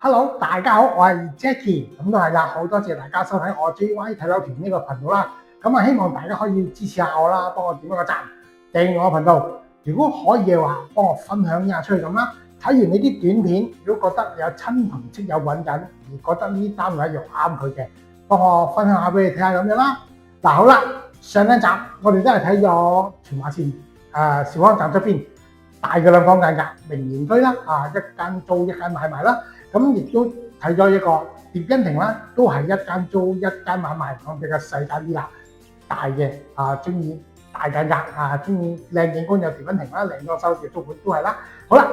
Hello，大家好，我係 Jackie，咁都係啦，好多謝大家收睇我 JY 睇樓團呢個頻道啦。咁啊，希望大家可以支持下我啦，幫我點一個讚，訂閱我頻道。如果可以嘅話，幫我分享一下出去咁啦。睇完呢啲短片，如果覺得有親朋戚友揾緊，而覺得呢啲單位又啱佢嘅，幫我分享下俾你睇下咁樣啦。嗱，好啦，上一集我哋都係睇咗屯馬線兆康站側邊大嘅兩房間隔名賢居啦，一間租一間買賣啦。咁亦都睇咗一個蝶欣庭啦，都係一間租一間買賣，講比較細間啲啦。大嘅中意大間隔中意靚景觀有蝶欣庭啦，靚裝修嘅租盤都係啦。好啦，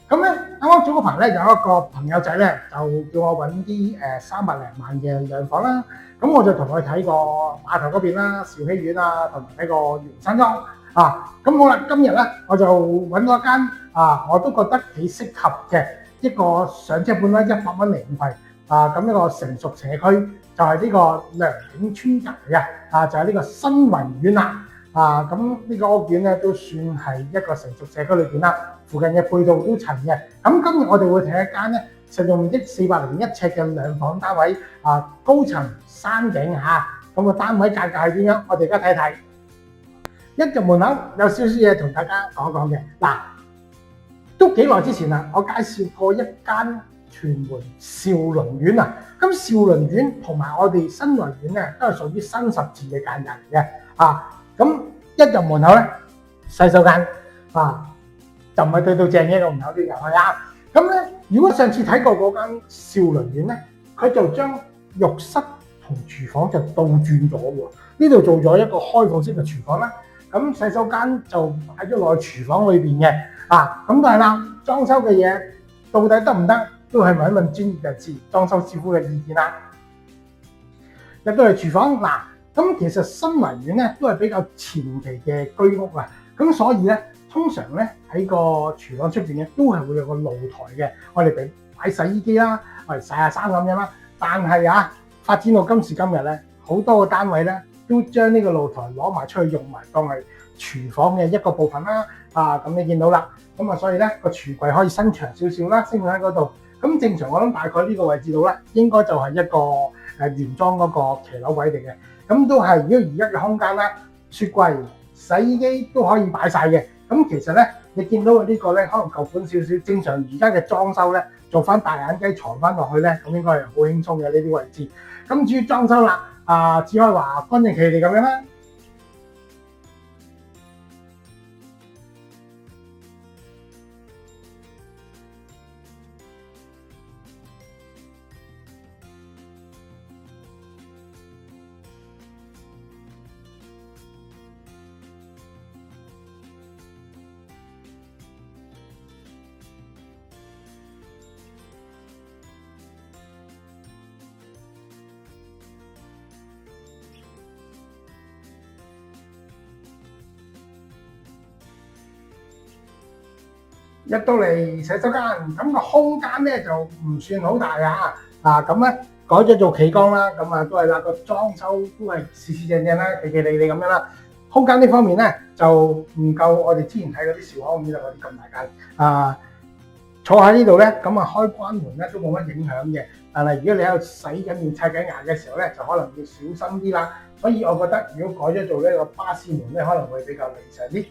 咁咧啱啱早嗰排咧有一個朋友仔咧就叫我揾啲300零萬嘅兩房啦。咁我就同佢睇過碼頭嗰邊啦、兆禧苑啊，同埋睇過元山莊咁好啦，今日咧我就揾咗一間我都覺得幾適合嘅。一個上車盤啦，100蚊零費咁一個成熟社區就係呢個良景村隔離嘅就係呢個新維苑啦咁呢個屋苑咧都算係一個成熟社區裏邊啦，附近嘅配套都齊嘅。咁今日我哋會睇一間咧實用面積401尺嘅兩房單位高層山景咁個單位價格係點樣？我哋而家睇睇。一入門口有少少嘢同大家講講嘅嗱。都幾耐之前啦，我介紹過一間屯門兆麟苑咁兆麟苑同埋我哋新維苑咧，都係屬於新十字嘅間隔嚟嘅咁一入門口咧，洗手間就唔係對到正嘅個門口啲入去咁咧，如果上次睇過嗰間兆麟苑咧，佢就將浴室同廚房就倒轉咗喎。呢度做咗一個開放式嘅廚房啦，咁洗手間就擺咗落去廚房裏邊嘅。咁都係啦，裝修嘅嘢到底得唔得，都係問一問專業人士、裝修師傅嘅意見啦。入到嚟廚房咁其實新維苑咧都係比較前期嘅居屋咁所以咧通常咧喺個廚房出邊咧都係會有個露台嘅，我哋俾擺洗衣機啦，我哋洗下衫咁樣啦。但係發展到今時今日咧，好多個單位咧都將呢個露台攞埋出去用埋當係廚房嘅一個部分啦。咁你見到啦，咁所以咧個櫥櫃可以伸長少少啦，升喺嗰度。咁正常我諗大概呢個位置度咧，應該就係一個原裝嗰個騎樓位嚟嘅。咁都係如果而家嘅空間咧，雪櫃、洗衣機都可以擺晒嘅。咁其實咧，你見到呢個咧，可能舊款少少。正常而家嘅裝修咧，做翻大眼雞藏翻落去咧，咁應該係好輕鬆嘅呢啲位置。咁至於裝修啦，只可以話乾淨企理咁樣啦。入到嚟洗手間，咁個空間咧就唔算好大咁咧改咗做企缸啦，咁都係啦，個裝修都係四四正正啦，企企理理咁樣啦。空間呢方面咧就唔夠我哋之前睇嗰啲兆康苑嗰啲咁大間坐喺呢度咧，咁開關門咧都冇乜影響嘅。但係如果你喺度洗緊面、刷緊牙嘅時候咧，就可能要小心啲啦。所以我覺得如果改咗做呢個巴士門咧，可能會比較理想啲。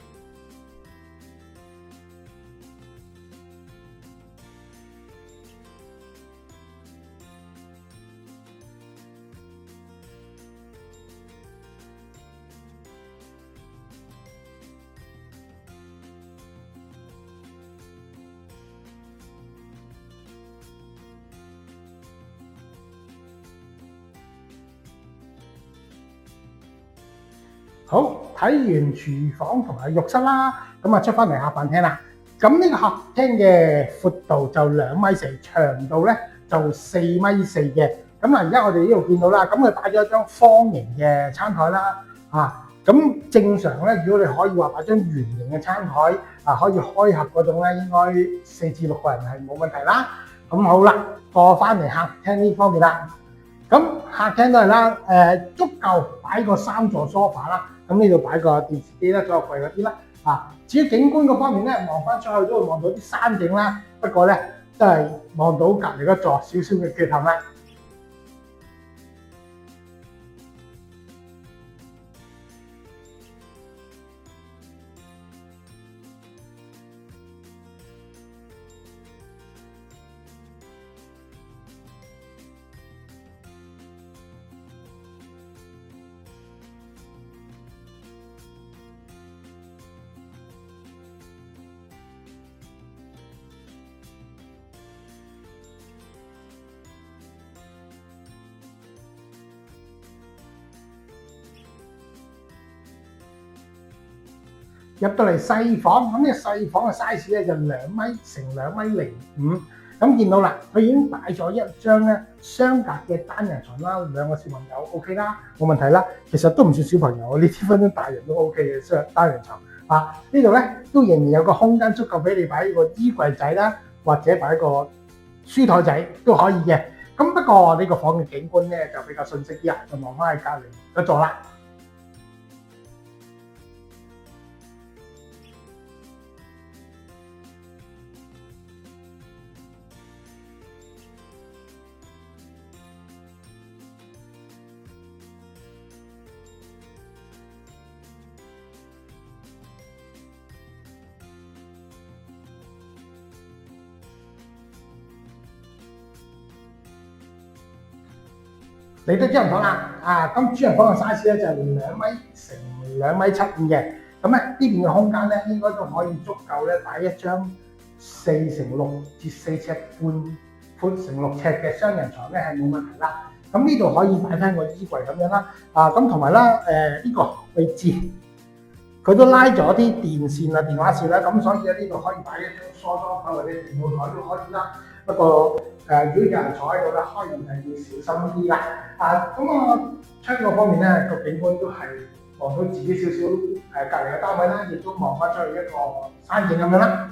好，睇完廚房同埋浴室啦，咁出翻嚟客飯廳啦。咁呢個客廳嘅闊度就2.4米，長度咧就4.4米嘅。咁而家我哋呢度見到啦，咁佢擺咗一張方形嘅餐台啦。咁正常咧，如果你可以話擺張圓形嘅餐台可以開合嗰種咧，應該4至6個人係冇問題啦。咁好啦，過翻嚟客廳呢方面啦。咁客廳都係啦，足夠擺個3座 sofa 啦。咁呢度擺個電視機啦，左右櫃嗰啲啦。至於景觀嗰方面咧，望翻出去都會望到啲山景啦。不過咧，都係望到隔離嗰座少少嘅缺陷啦。入到嚟細房，咁呢個細房嘅 size 咧就2米乘2.05米，咁見到啦，佢已經擺咗一張咧雙格嘅單人床啦，兩個小朋友 OK 啦，冇問題啦。其實都唔算小朋友，呢啲分鐘大人都 OK 嘅雙單人床啊。呢度咧都仍然有個空間足夠俾你擺個衣櫃仔啦，或者擺個書台仔都可以嘅。咁不過呢個房嘅景觀咧就比較遜色啲啊，就望翻喺隔離嗰座啦。嚟到主人房啦，咁主人房嘅 size 咧就2米乘2.75米嘅，咁咧呢邊嘅空間咧應該都可以足夠咧擺一張4乘6至4尺半闊乘6尺嘅雙人床咧係冇問題啦。咁呢度可以擺翻個衣櫃咁樣啦，咁同埋啦，呢個位置佢都拉咗啲電線啊、電話線啦，咁所以咧呢度可以擺一張梳妝台或者電腦台都可以啦。不過如果有人坐喺度咧，開門係要小心啲啦。咁窗嗰方面咧，個景觀都係望到自己少少隔離嘅單位啦，亦都望翻出去一個山景咁樣啦。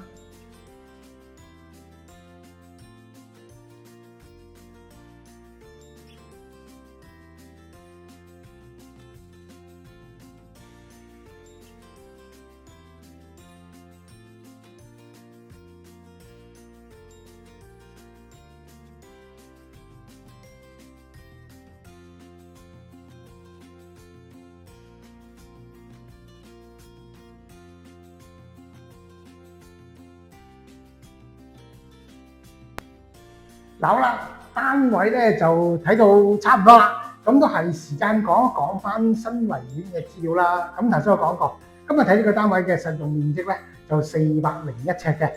好啦，單位咧就睇到差唔多啦，咁都係時間講一講翻新圍苑嘅資料啦。咁頭先我講過，今日睇呢個單位嘅實用面積咧就401尺嘅，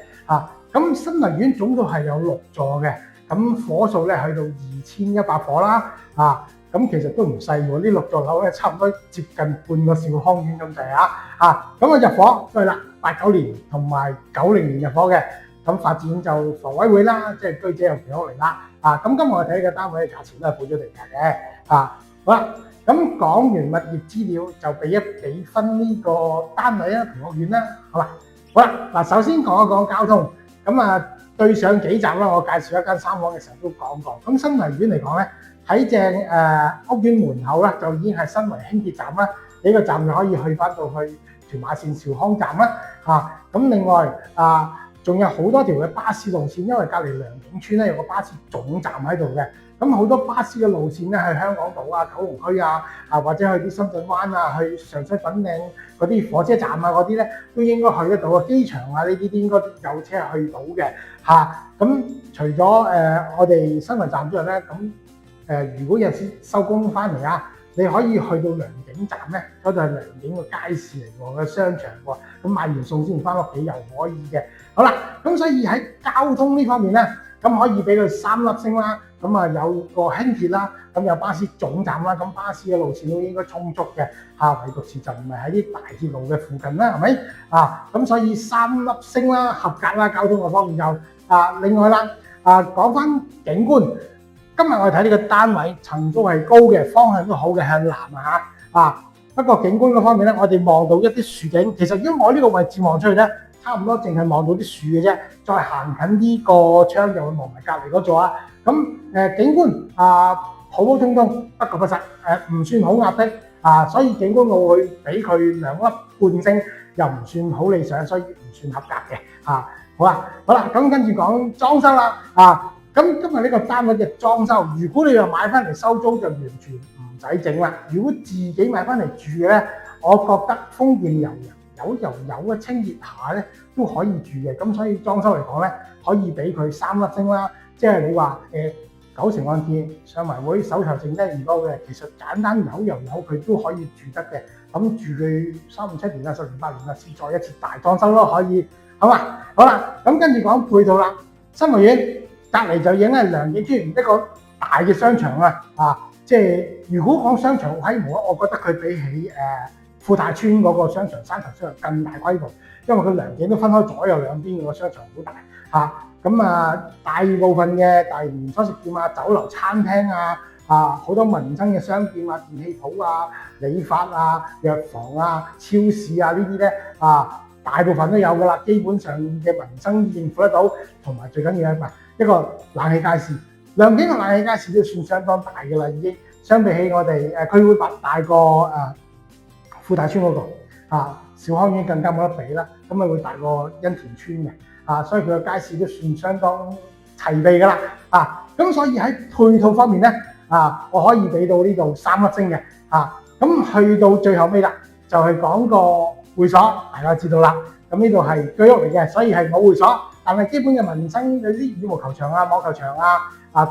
咁新圍苑總共係有6座嘅，咁伙數咧去到2100伙啦，咁其實都唔細喎，呢6座樓咧差唔多接近半個兆康苑咁滯咁入伙都係啦，89年同埋90年入伙嘅。咁發展就房委會啦，即係居者有其屋嚟啦。咁今日我睇嘅單位嘅價錢都係補咗地價嘅。好啦，咁講完物業資料，就俾分呢個單位啦同屋苑啦。好啦，嗱，首先講一講交通。咁對上幾集啦，我介紹一間3房嘅時候都講過。咁新圍苑嚟講咧，喺正屋苑門口咧，就已經係新圍輕鐵站啦。呢個站就可以去翻到去屯馬線兆康站啦。咁另外仲有好多條嘅巴士路線，因為隔離良景村咧有個巴士總站喺度嘅，咁好多巴士嘅路線咧去香港島九龍區或者去啲深圳灣去上水粉嶺嗰啲火車站嗰啲咧，都應該去得到嘅。機場呢啲都應該有車去到嘅。咁除咗我哋新圍站之外咧，咁如果有時收工翻嚟你可以去到良景站咧，嗰度係良景個街市嚟喎，個商場喎，咁買完餸先翻屋企又可以嘅。好啦，咁所以喺交通呢方面咧，咁可以俾佢3粒星啦。咁有個輕鐵啦，咁有巴士總站啦，咁巴士嘅路線都應該充足嘅。唯獨是就唔係喺啲大鐵路嘅附近啦，係咪？咁所以3粒星啦，合格啦，交通嗰方面就另外啦，講翻景觀。今日我哋睇呢個單位層數係高嘅，方向都好嘅，向南不過景觀嗰方面咧，我哋望到一啲樹景。其實如果我呢個位置望出去咧，差唔多淨係望到啲樹嘅啫。再行近呢個窗就會望埋隔離嗰座咁景觀普普通通，不過不實，唔算好壓迫所以景觀我會俾佢2粒半星，又唔算好理想，所以唔算合格嘅好啦，咁跟住講裝修啦，咁今日呢個單位嘅裝修，如果你又買翻嚟收租就完全唔使整啦。如果自己買翻嚟住嘅咧，我覺得豐儉由人有清熱下咧都可以住嘅。咁所以裝修嚟講咧，可以俾佢3粒星啦。即係你話9成按揭上埋會手頭剩低唔多嘅，其實簡單有佢都可以住得嘅。咁住佢3、5、7年啊、10年、8年啊，試再一次大裝修咯，可以。好啦，咁跟住講配套啦。新豪苑隔離就已經係良景村一個大嘅商場啦，即係如果講商場規模，我覺得佢比起富泰村嗰個商場山頭商場更大規模，因為佢良景都分開左右兩邊個商場好大大部分嘅大型連鎖食店啊、酒樓、餐廳好多民生嘅商店啊、電器鋪啊、理髮啊、藥房啊、超市啊呢啲咧大部分都有噶啦，基本上嘅民生應付得到，同埋最緊要係一個冷氣街市。良景嘅冷氣街市都算相當大嘅啦，已經相比起我哋佢會大過富泰村嗰個兆康苑更加冇得比啦。咁咪會大過欣田村嘅所以佢個街市都算相當齊備噶啦咁所以喺配套方面咧我可以俾到呢度3粒星嘅咁去到最後尾啦，就係講個會所，大家知道啦。咁呢度係居屋嚟嘅，所以係冇會所，但係基本嘅民生嗰啲羽毛球場網球場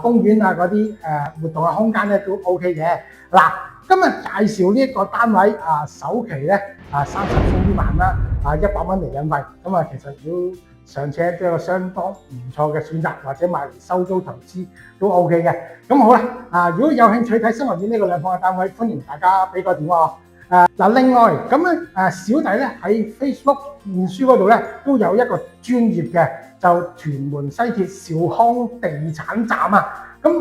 公園嗰啲活動嘅空間咧都 OK 嘅。嗱，今日介紹呢一個單位首期咧30鬆啲萬啦，100蚊厘印費，咁其實要上車都係個相當唔錯嘅選擇，或者買嚟收租投資都 OK 嘅。咁好啦，如果有興趣睇新豪苑呢個兩房嘅單位，歡迎大家俾個電話我。另外咁咧小弟咧喺 Facebook 面書嗰度咧都有一個專頁嘅，就屯門西鐵兆康地產站咁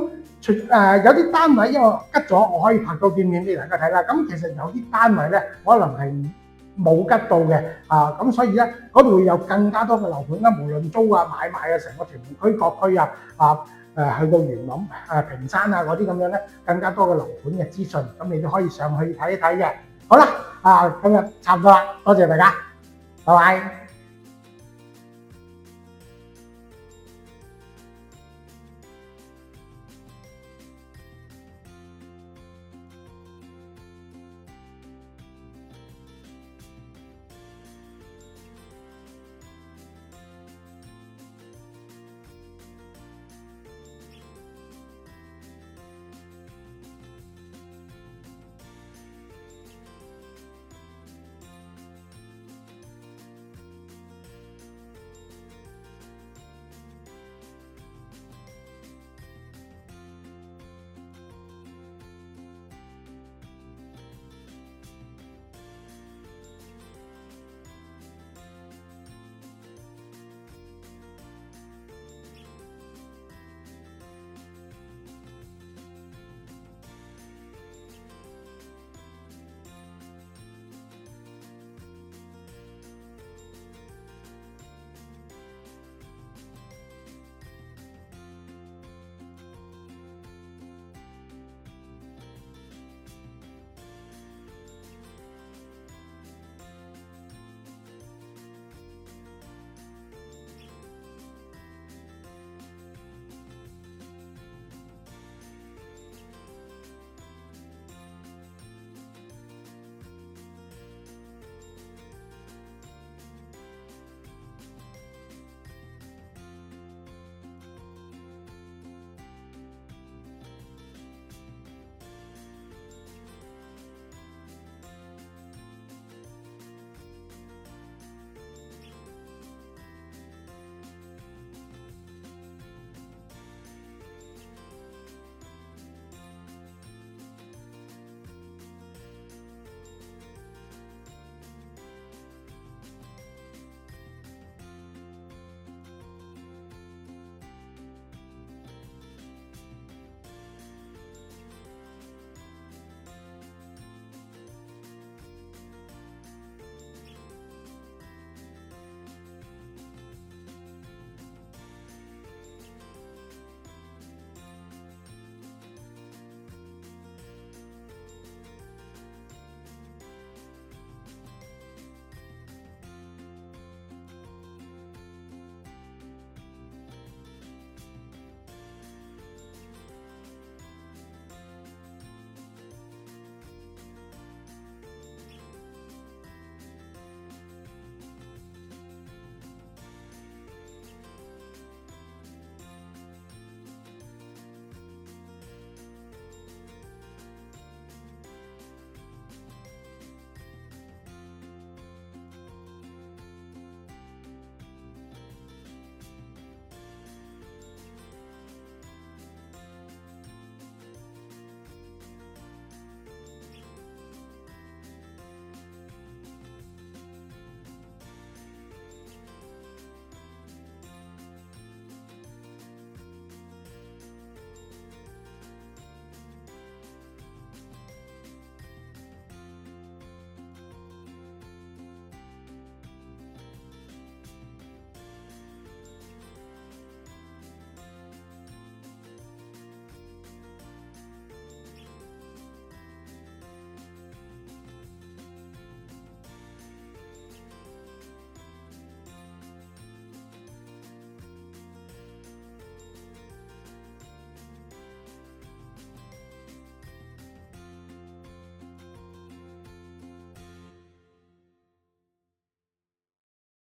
有啲單位因為吉咗，我可以拍到片俾大家睇啦。咁其實有啲單位咧可能係冇吉到嘅咁所以咧嗰度會有更加多嘅樓盤啦，無論租買賣成個屯門區各區去到元朗屏山嗰啲咁樣咧，更加多嘅樓盤嘅資訊，咁你都可以上去睇一睇嘅。好啦，今日差唔多啦，多謝大家，拜拜。